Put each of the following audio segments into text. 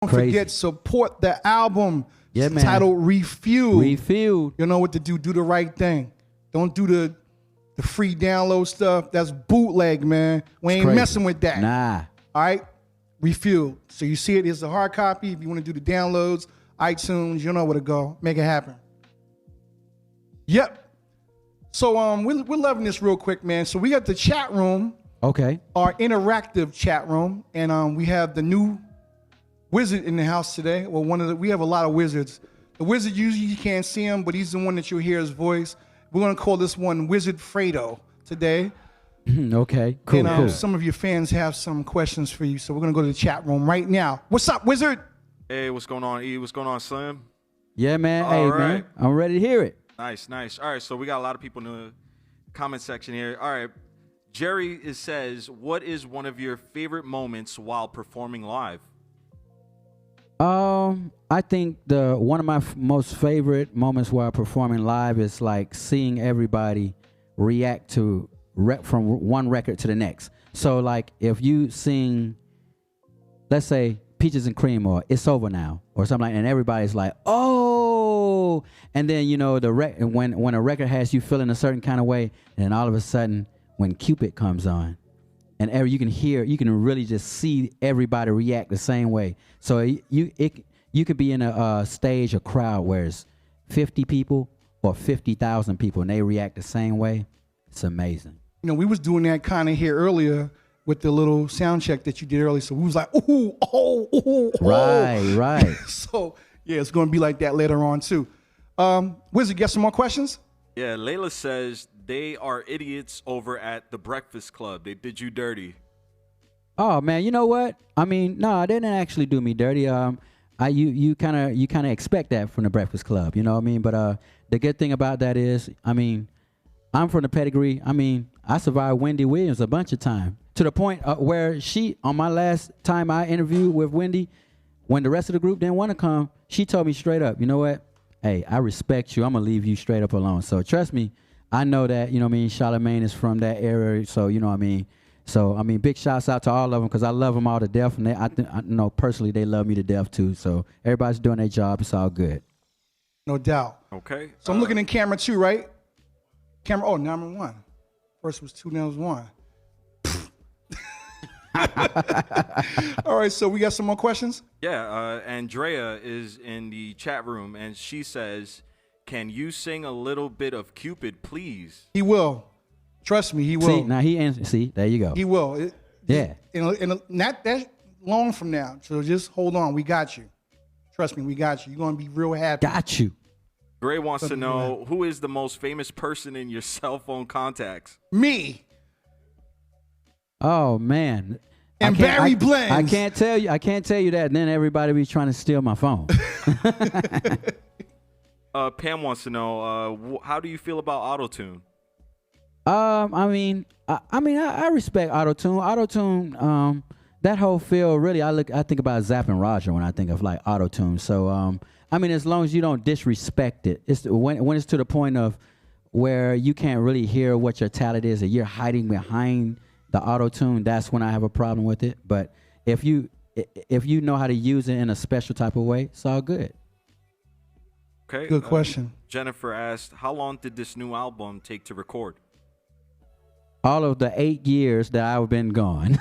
Don't forget, support the album. Yeah, It's man. titled Refueled. Refueled. You know what to do. Do the right thing. Don't do the free download stuff. That's bootleg, man. We ain't messing with that. Nah. All right? Refueled. So you see it. Here's the hard copy. If you want to do the downloads, iTunes, you know where to go. Make it happen. Yep. So we're loving this real quick, man. So we got the chat room. Okay. Our interactive chat room. And we have the new wizard in the house today. Well, we have a lot of wizards. The wizard, usually you can't see him, but he's the one that you'll hear his voice. We're going to call this one Wizard Fredo today. Okay, cool, And cool. some of your fans have some questions for you, so we're going to go to the chat room right now. What's up, wizard? Hey, what's going on, E? What's going on, Slim? Yeah, man. All Hey, right. man. I'm ready to hear it. Nice, nice. All right, so we got a lot of people in the comment section here. All right, Jerry says, what is one of your favorite moments while performing live? I think one of my most favorite moments while performing live is like seeing everybody react to from one record to the next. So like if you sing, let's say Peaches and Cream or It's Over Now or something like that, and everybody's like, oh, and then you know when a record has you feeling a certain kind of way, and then all of a sudden when Cupid comes on, and you can really just see everybody react the same way. So you could be in a stage, a crowd where it's 50 people or 50,000 people, and they react the same way. It's amazing. You know, we was doing that kind of here earlier with the little sound check that you did earlier. So we was like, ooh, oh, ooh, Right, right. So, yeah, it's going to be like that later on, too. Wizard, get some more questions? Yeah, Layla says they are idiots over at the Breakfast Club. They did you dirty. Oh man, you know what? I mean, no, they didn't actually do me dirty. You kind of expect that from the Breakfast Club, you know what I mean? But the good thing about that is, I mean, I'm from the pedigree. I mean, I survived Wendy Williams a bunch of times to the point where on my last time I interviewed with Wendy, when the rest of the group didn't want to come, she told me straight up, you know what? Hey, I respect you. I'm gonna leave you straight up alone. So trust me, I know that, you know what I mean, Charlamagne is from that area, so you know what I mean. So, I mean, big shouts out to all of them because I love them all to death, and I know personally they love me to death too. So everybody's doing their job. It's all good. No doubt. Okay. So I'm looking in camera 2, right? Now I'm in 1. First was 2, now it's 1. All right, so we got some more questions? Yeah, Andrea is in the chat room, and she says, can you sing a little bit of Cupid, please? He will. Trust me, he will. See, now he answered. See, there you go. He will. Yeah. Not that long from now, so just hold on. We got you. Trust me, we got you. You're going to be real happy. Got you. Gray wants to know, who is the most famous person in your cell phone contacts? Me. Oh man. And Barry Blends. I can't tell you that, and then everybody be trying to steal my phone. Pam wants to know, how do you feel about Autotune? I mean, I respect Autotune. Autotune, that whole field, really, I think about Zapp and Roger when I think of like Autotune. So, I mean, as long as you don't disrespect it, it's when it's to the point of where you can't really hear what your talent is, and you're hiding behind the Autotune, that's when I have a problem with it. But if you know how to use it in a special type of way, it's all good. Okay. Good question. Jennifer asked, how long did this new album take to record? All of the 8 years that I've been gone.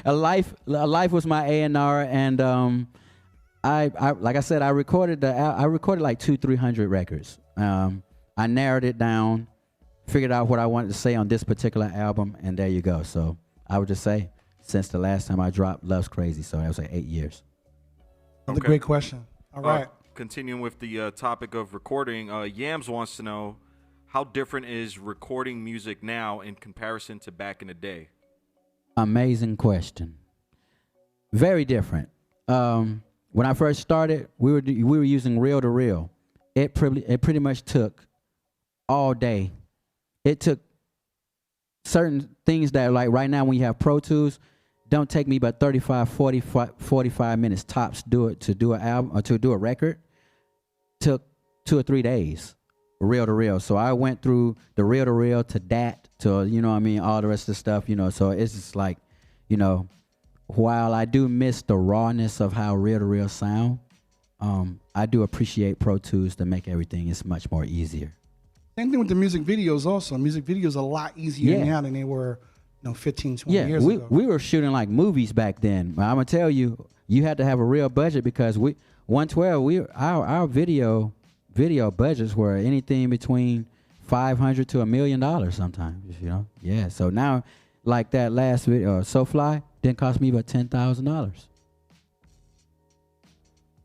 a life was my A&R, and I like I said, I recorded like 200-300 records. I narrowed it down, figured out what I wanted to say on this particular album, and there you go. So I would just say, since the last time I dropped Love's Crazy, so that was like 8 years. That's a great question. All right. Continuing with the topic of recording, Yams wants to know, how different is recording music now in comparison to back in the day? Amazing question. Very different. When I first started, we were using reel to reel. It pretty much took all day. It took certain things that, like right now when you have Pro Tools, don't take me but 45 minutes tops to do an album or to do a record. Took 2 or 3 days, reel to reel. So I went through the reel to reel to that to, you know what I mean, all the rest of the stuff, you know. So it's just like, you know, while I do miss the rawness of how reel to reel sound, I do appreciate Pro Tools to make everything is much more easier. Same thing with the music videos also. Music videos are a lot easier now than they were, 15, 20 years ago. We were shooting like movies back then. I'm gonna tell you, you had to have a real budget because 112, our video budgets were anything between $500 to $1 million sometimes, Yeah. So now, like that last video, So Fly, didn't cost me but $10,000.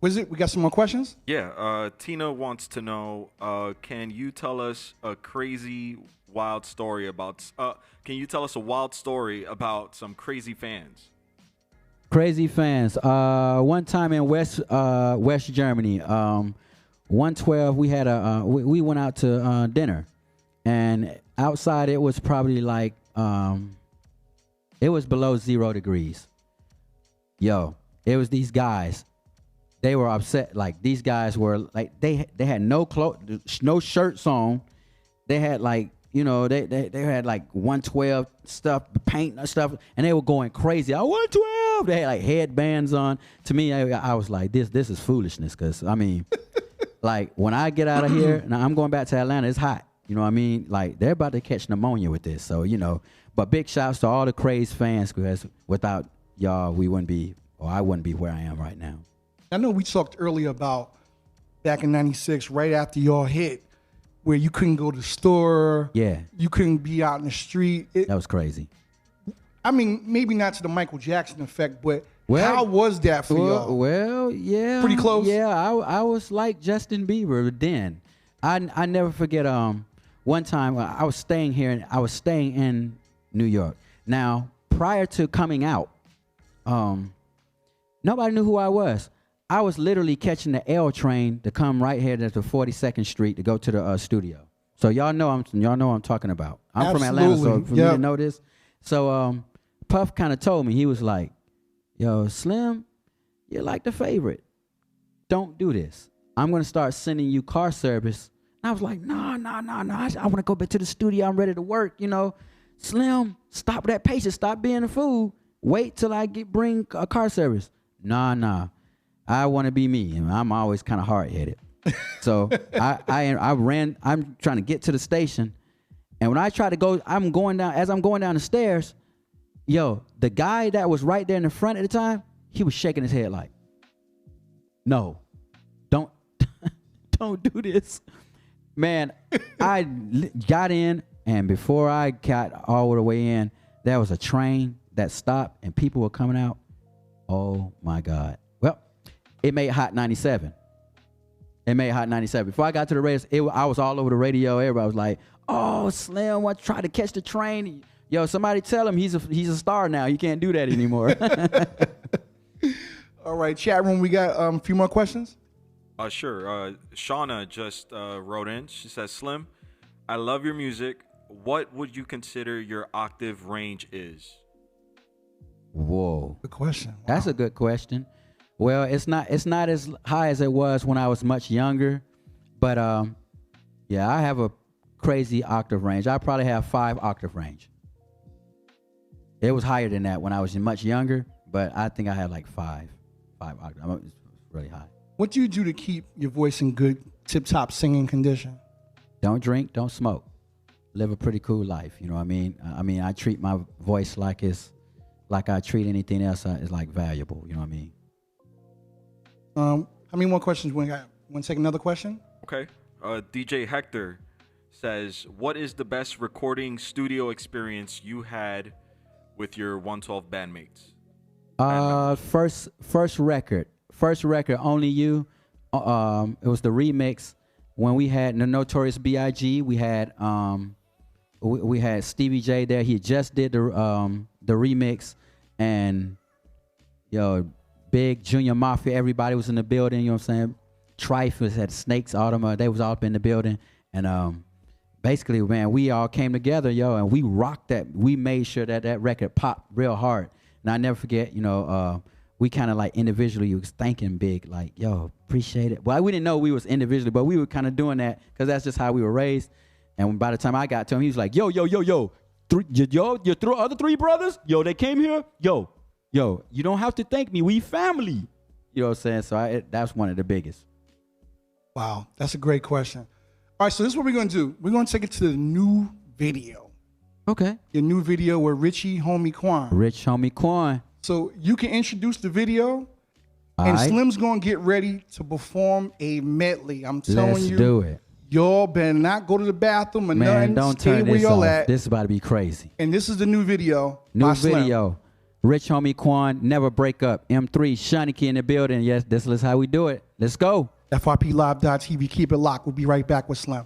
Wizard, we got some more questions? Yeah. Tina wants to know, can you tell us a wild story about some crazy fans? Crazy fans. One time in West Germany, 112, we had we went out to dinner, and outside it was probably like it was below 0 degrees. Yo, it was these guys. They were upset. Like these guys were like they had no no shirts on. They had like they had like 112 stuff, paint and stuff, and they were going crazy. 112. They had like headbands on. To me, I was like, this is foolishness. Cause I mean, like when I get out of here, now I'm going back to Atlanta. It's hot. You know what I mean? Like they're about to catch pneumonia with this. So but big shouts to all the craze fans, because without y'all, I wouldn't be where I am right now. I know we talked earlier about back in '96, right after y'all hit, where you couldn't go to the store. Yeah. You couldn't be out in the street. That was crazy. I mean, maybe not to the Michael Jackson effect, but how was that for y'all? Well, yeah. Pretty close? Yeah, I was like Justin Bieber then. I never forget one time I was staying here, and I was staying in New York. Now, prior to coming out, nobody knew who I was. I was literally catching the L train to come right here to 42nd Street to go to the studio. So y'all know what I'm talking about. I'm from Atlanta, so for me to know this. So Puff kind of told me, he was like, "Yo, Slim, you're like the favorite. Don't do this. I'm gonna start sending you car service." And I was like, "No. I want to go back to the studio. I'm ready to work. Slim, stop that patience. Stop being a fool. Wait till I bring a car service." Nah. I want to be me, and I'm always kind of hard-headed. So I ran. I'm trying to get to the station, and when I try to go, I'm going down the stairs. Yo, the guy that was right there in the front at the time, he was shaking his head like, "No, don't do this." Man, I got in, and before I got all the way in, there was a train that stopped, and people were coming out. Oh my God. It made Hot 97. Before I got to the radio, I was all over the radio. Everybody was like, "Oh, Slim, I tried to catch the train." Yo, somebody tell him he's a star now. You can't do that anymore. All right, chat room, we got a few more questions. Sure. Shauna just wrote in. She says, "Slim, I love your music. What would you consider your octave range is?" Whoa. Good question. Wow. That's a good question. Well, it's not as high as it was when I was much younger, but yeah, I have a crazy octave range. I probably have 5 octave range. It was higher than that when I was much younger, but I think I had like 5 octaves. It's really high. What do you do to keep your voice in good tip-top singing condition? Don't drink, don't smoke. Live a pretty cool life, you know what I mean? I treat my voice like I treat anything else is like valuable, you know what I mean? How many more questions we got? Want to take another question? Okay. DJ Hector says, "What is the best recording studio experience you had with your 112 bandmates?" First record, Only You. It was the remix when we had the Notorious B.I.G. We had we had Stevie J there. He just did the remix, and Big Junior Mafia, everybody was in the building, you know what I'm saying? Trife was at Snakes Autumn, they was all up in the building. And basically, man, we all came together, and we rocked that. We made sure that record popped real hard. And I never forget, we kind of like individually was thanking Big, like, "Yo, appreciate it." Well, we didn't know we was individually, but we were kind of doing that because that's just how we were raised. And by the time I got to him, he was like, yo, your other 3 brothers, they came here, yo, you don't have to thank me. We family. You know what I'm saying? So that's one of the biggest. Wow, that's a great question. All right, so this is what we're going to do. We're going to take it to the new video. Okay. Your new video with Richie Homie Quan. Rich Homie Quan. So you can introduce the video, and Alright. Slim's going to get ready to perform a medley. I'm telling Let's you. do it. Y'all better not go to the bathroom or Man, nothing. don't Stay turn where this y'all off. at. This is about to be crazy. And this is the new video. New by Slim. video. Rich Homie Quan, Never Break Up. M3, Shawnee in the building. Yes, this is how we do it. Let's go. FRP Live.TV. Keep it locked. We'll be right back with Slim.